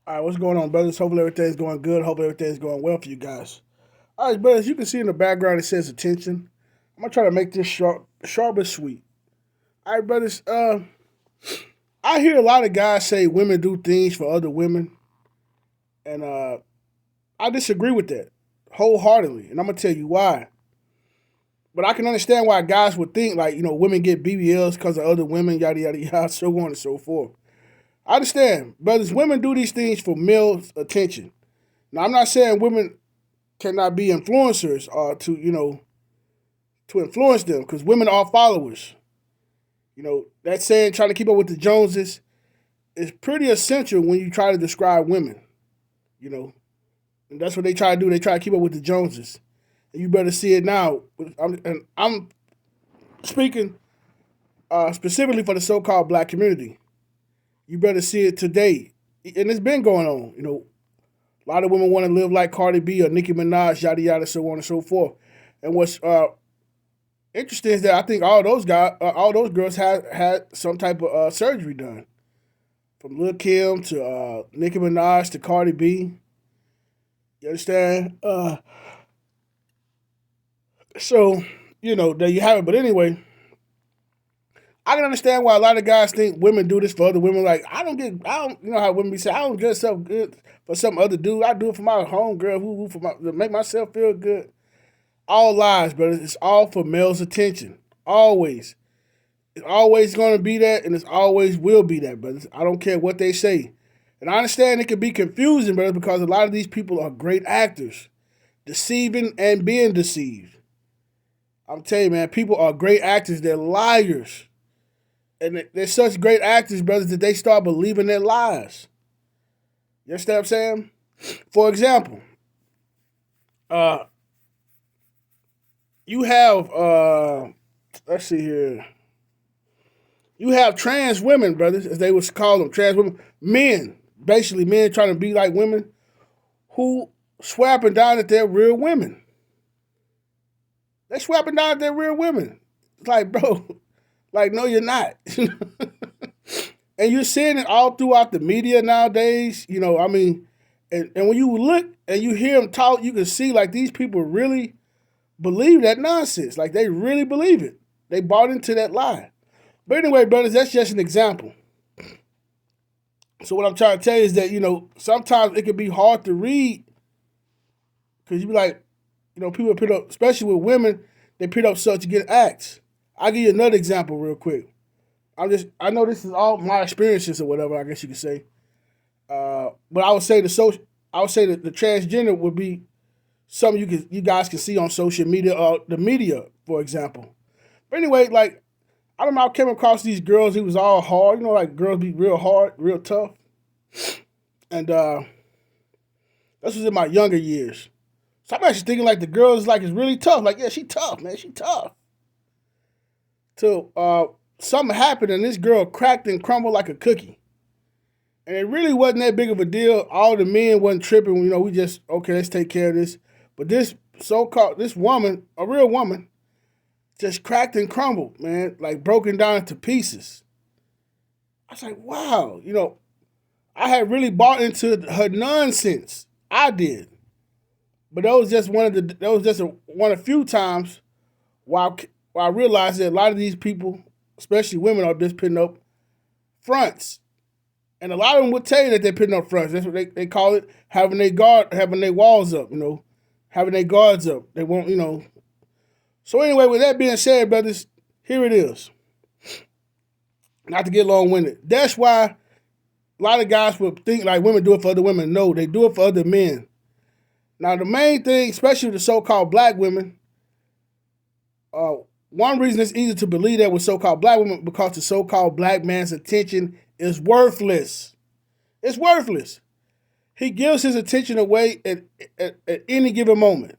All right, what's going on, brothers? Hopefully everything's going good. Hopefully everything's going well for you guys. All right, brothers, you can see in the background it says attention. I'm gonna try to make this sharp but sweet. All right, brothers. I hear a lot of guys say women do things for other women, and I disagree with that wholeheartedly, and I'm gonna tell you why. But I can understand why guys would think like women get BBLs because of other women, yada yada yada, so on and so forth. I understand, brothers. Women do these things for males' attention. Now, I'm not saying women cannot be influencers or to influence them because women are followers. That saying trying to keep up with the Joneses is pretty essential when you try to describe women. You know, and that's what they try to do. They try to keep up with the Joneses, and you better see it now. I'm speaking specifically for the so-called black community. You better see it today, and it's been going on. A lot of women want to live like Cardi B or Nicki Minaj, yada yada, so on and so forth. And what's interesting is that I think all those girls had some type of surgery done, from Lil Kim to Nicki Minaj to Cardi B. You understand? So there you have it. But anyway, I can understand why a lot of guys think women do this for other women. Like I don't, how women be saying, I don't dress up good for some other dude. I do it for my home girl, who to make myself feel good. All lies, brother. It's all for males' attention. Always. It's always going to be that, and it's always will be that, brothers. I don't care what they say. And I understand it can be confusing, brothers, because a lot of these people are great actors, deceiving and being deceived. I'm telling you, man, people are great actors. They're liars. And they're such great actors, brothers, that they start believing their lies. You understand what I'm saying? For example, uh, you have let's see here. You have trans women, brothers, as they would call them, trans women, men, basically men trying to be like women, who swapping down at their real women. They swapping down at their real women. It's like, bro, like, no, you're not. And you're seeing it all throughout the media nowadays. And when you look and you hear them talk, you can see like these people really believe that nonsense. Like they really believe it. They bought into that lie. But anyway, brothers, that's just an example. So what I'm trying to tell you is that, sometimes it can be hard to read because you be like, people put up, especially with women, they put up such good acts. I'll give you another example real quick. I know this is all my experiences or whatever, I guess you could say. But I would say that the transgender would be something you guys can see on social media or the media, for example. But anyway, like I don't know, I came across these girls who was all hard, like girls be real hard, real tough. And this was in my younger years. So I'm actually thinking like the girl is really tough. Like, yeah, she tough, man, she tough. Till something happened and this girl cracked and crumbled like a cookie. And it really wasn't that big of a deal. All the men wasn't tripping. We just, okay, let's take care of this. But this woman, a real woman, just cracked and crumbled, man, like broken down into pieces. I was like, wow, I had really bought into her nonsense. I did. But that was just one of the few times where I realized that a lot of these people, especially women, are just putting up fronts. And a lot of them would tell you that they're putting up fronts. That's what they call it, having their walls up, having their guards up. They won't, So anyway, with that being said, brothers, here it is. Not to get long-winded. That's why a lot of guys would think like women do it for other women. No, they do it for other men. Now, the main thing, especially the so-called black women, one reason it's easy to believe that with so-called black women because the so-called black man's attention is worthless. It's worthless. He gives his attention away at any given moment.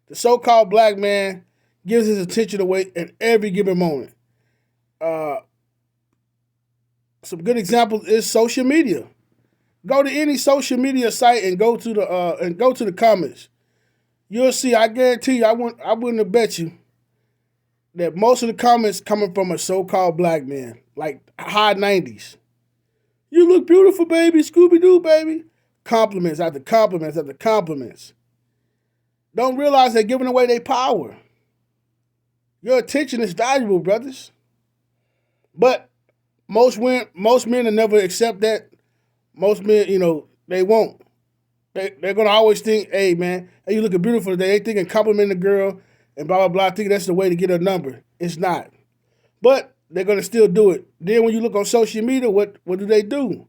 The so-called black man gives his attention away at every given moment. Some good examples is social media. Go to any social media site and go to the comments. You'll see. I guarantee you. I wouldn't have bet you that most of the comments coming from a so-called black man, like high 90s. You look beautiful, baby. Scooby-Doo, baby. Compliments after compliments after compliments. Don't realize they're giving away their power. Your attention is valuable, brothers. But most men will never accept that. Most men, they won't. They're gonna always think, hey man, hey, you looking beautiful today. They thinking complimenting the girl and blah blah blah. Thinking that's the way to get a number. It's not. But they're gonna still do it. Then when you look on social media, what do?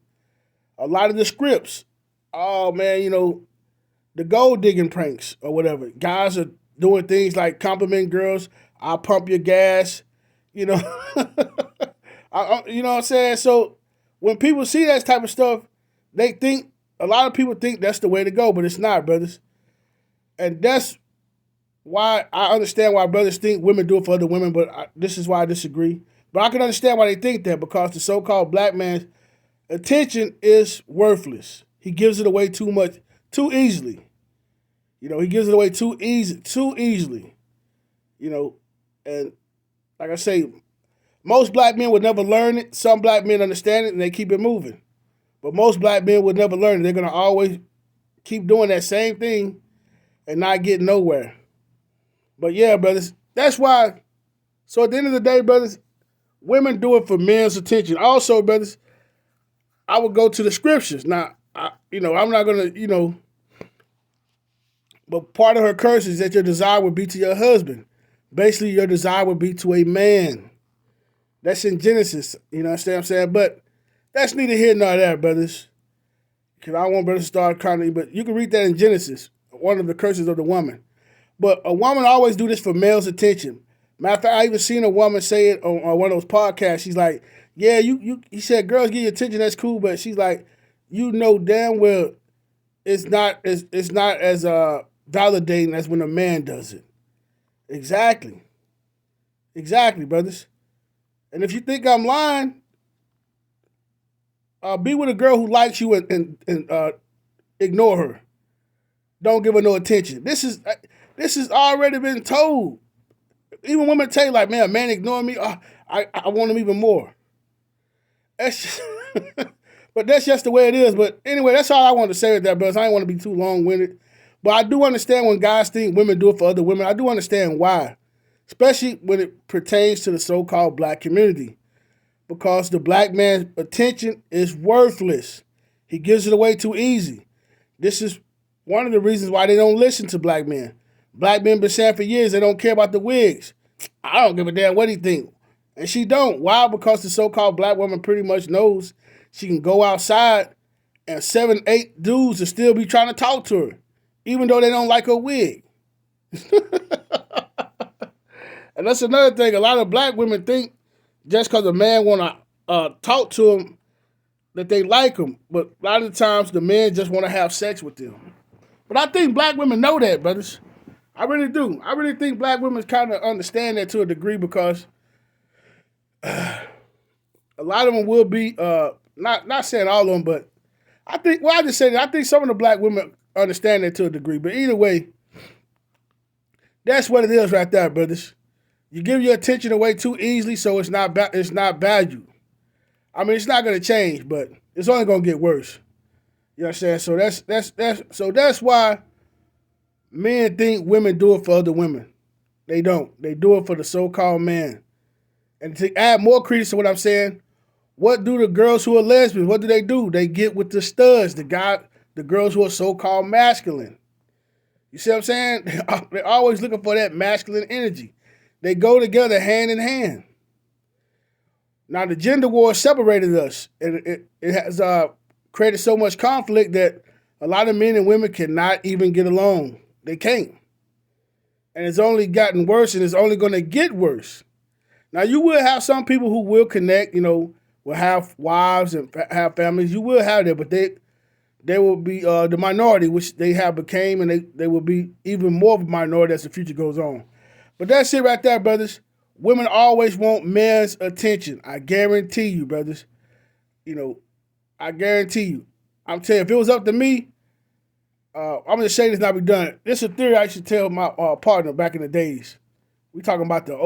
A lot of the scripts. Oh man, the gold digging pranks or whatever. Guys are doing things like complimenting girls. I'll pump your gas. You know, you know what I'm saying. So when people see that type of stuff, they think a lot of people think that's the way to go, but it's not, brothers. And that's why I understand why brothers think women do it for other women, but this is why I disagree. But I can understand why they think that, because the so-called black man's attention is worthless. He gives it away too much, too easily. He gives it away too easily. And like I say, most black men would never learn it. Some black men understand it and they keep it moving. But most black men would never learn it. They're gonna always keep doing that same thing and not get nowhere. But yeah, brothers, that's why. So at the end of the day, brothers, women do it for men's attention. Also, brothers, I would go to the scriptures. Now, I'm not gonna, but part of her curse is that your desire would be to your husband. Basically, your desire would be to a man. That's in Genesis. You know what I'm saying? But that's neither here nor there, brothers. Because I don't want brothers to start crying. But you can read that in Genesis, one of the curses of the woman. But a woman always do this for male's attention. Matter of fact, I even seen a woman say it on one of those podcasts. She's like, yeah, he said, girls give you attention, that's cool. But she's like, damn well it's not as validating as when a man does it. Exactly, brothers. And if you think I'm lying, be with a girl who likes you and ignore her. Don't give her no attention. This has already been told. Even women tell you, like, man, a man ignore me, I want him even more. That's just, but that's just the way it is. But anyway, that's all I wanted to say with that, brothers. I didn't want to be too long-winded. But I do understand when guys think women do it for other women. I do understand why, especially when it pertains to the so-called black community, because the black man's attention is worthless. He gives it away too easy. This is one of the reasons why they don't listen to black men. Black men been saying for years they don't care about the wigs. I don't give a damn what he think. And she don't. Why? Because the so-called black woman pretty much knows she can go outside and 7, 8 dudes will still be trying to talk to her, even though they don't like her wig. And that's another thing. A lot of black women think just because a man want to talk to them that they like them. But a lot of the times the men just want to have sex with them. But I think black women know that, brothers. I really do. I really think black women kind of understand that to a degree, because a lot of them will be, not saying all of them, but I think some of the black women understand that to a degree. But either way, that's what it is right there, brothers. You give your attention away too easily, so it's not valued. I mean, it's not going to change, but it's only going to get worse. You understand? So that's why men think women do it for other women. They don't. They do it for the so-called man. And to add more credence to what I'm saying, what do the girls who are lesbians, what do? They get with the studs, the girls who are so-called masculine. You see what I'm saying? They're always looking for that masculine energy. They go together hand in hand. Now, the gender war separated us. It has created so much conflict that a lot of men and women cannot even get along. They can't. And it's only gotten worse, and it's only going to get worse. Now, you will have some people who will connect, will have wives and have families. You will have that, but they will be the minority, which they have became, and they will be even more of a minority as the future goes on. But that's it right there, brothers. Women always want men's attention. I guarantee you, brothers. I guarantee you. I'm telling you, if it was up to me, I'm going to say this and I'll be done. This is a theory I used to tell my partner back in the days. We talking about the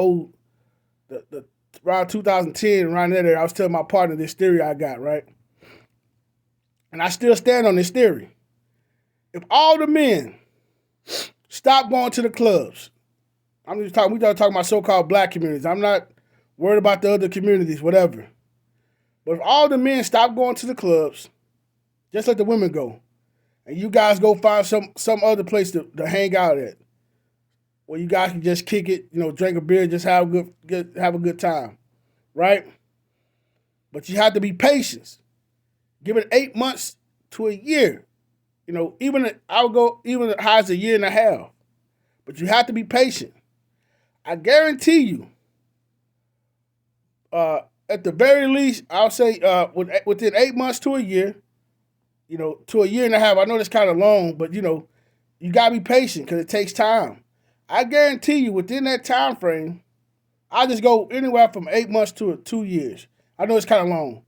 around 2010, around there, I was telling my partner this theory I got, right? and I still stand on this theory. If all the men stop going to the clubs, we talking about so-called black communities. I'm not worried about the other communities, whatever. But if all the men stop going to the clubs, just let the women go, and you guys go find some other place to hang out at, where you guys can just kick it, drink a beer, just have a good time, right? But you have to be patient. Give it 8 months to a year. I would go even as high as a year and a half. But you have to be patient. I guarantee you, at the very least, I'll say within 8 months to a year, to a year and a half. I know that's kind of long, but you gotta be patient because it takes time. I guarantee you, within that time frame, I'll just go anywhere from 8 months to 2 years. I know it's kind of long,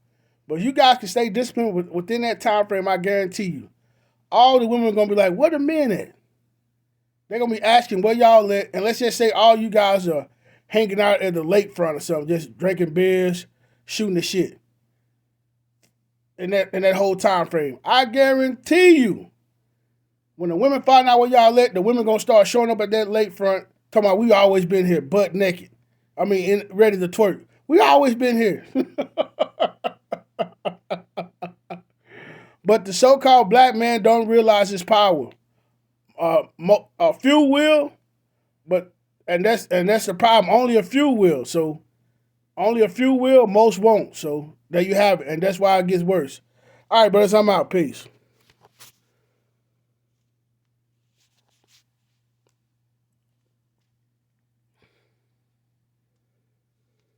but you guys can stay disciplined within that time frame. I guarantee you, all the women are gonna be like, "Where the men at?" They're gonna be asking where y'all at, and let's just say all you guys are hanging out at the lakefront or something, just drinking beers, shooting the shit. In that whole time frame, I guarantee you, when the women find out where y'all at, the women gonna start showing up at that lakefront, talking about we always been here, butt naked. Ready to twerk. We always been here. But the so-called black man don't realize his power. A few will, and that's the problem. Only a few will. So only a few will, most won't. So there you have it, and that's why it gets worse. All right, brothers, I'm out. Peace.